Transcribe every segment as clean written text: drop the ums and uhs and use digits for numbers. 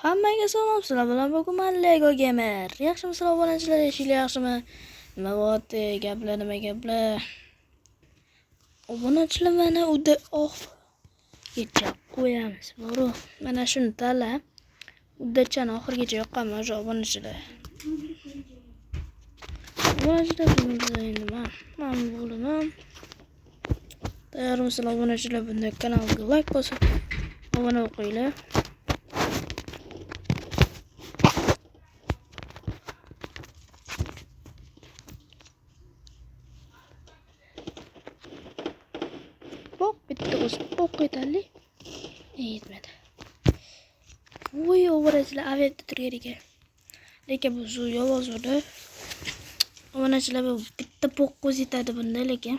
Hammaga salom, sizlar bilan bugun men Lego Gamer. Yaxshimisizlar obunachilar, eshiklar yaxshimi? Nima bo'lyapti? Nima gaplar? Obunachilar mana uda oxirgacha qo'yamiz. Boro, mana shuni tanlab, udachani oxirgacha yoqqanman shu obunachilar. Obunachilar bilan nima? Men bo'laman. Tayyormisizlar obunachilar? Bunday kanalga like bosib, obuna bo'linglar. Bitta o'sib o'qiytali. Yetmadi. Voy, obunachilar avetda turgan ekan. Lekin bu zu yovozda. Obunachilar bu bitta po'q yetadi bunda lekin.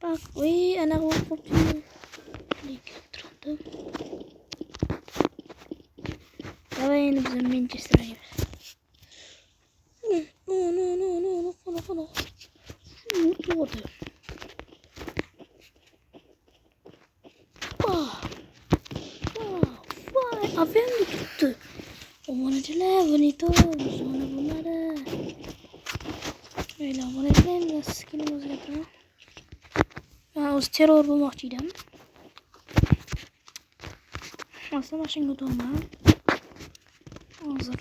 Bak, voy, ana qo'yib lekin turibdi. Davay endi biz Manchesterga. No, qana. To'g'ri. Avem tuttu. Obunachilar, bonito. Mana bunları. Öyle obunachilar nasıl skinimiz yapalım. Ben o terör bulmak istedim. Aslında başın götürme. Hazır.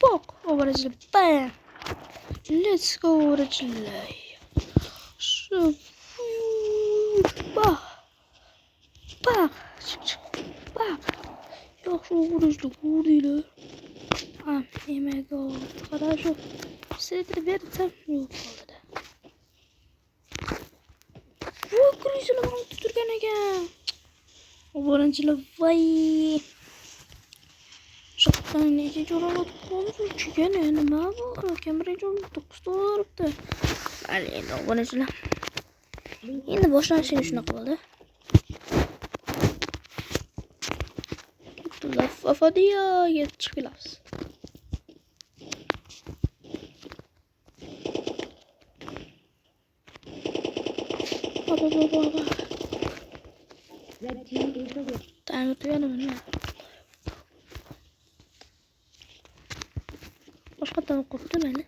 Bak. Obunachilar. Bam. Let's go obunachilar. Şu. Bak. Çık. Bak. Yok şu obunachilar ko'rdinglar. Yemek oldu. Хорошо. Setri berdim. Yo'q qoldi. Voy, krishini ham tuturgan ekan. Obunachilar, voy. Shoqdan necha jo'ralat qoldi chigan nima bu? Kamera jo'n 9 turibdi. Hali endi obunachilar. Endi boshlanishi shunaqa bo'ldi. Fafadiya yetib chiqamiz. Baba. Tanrı tuyanım ya. Başka tane koptu beni.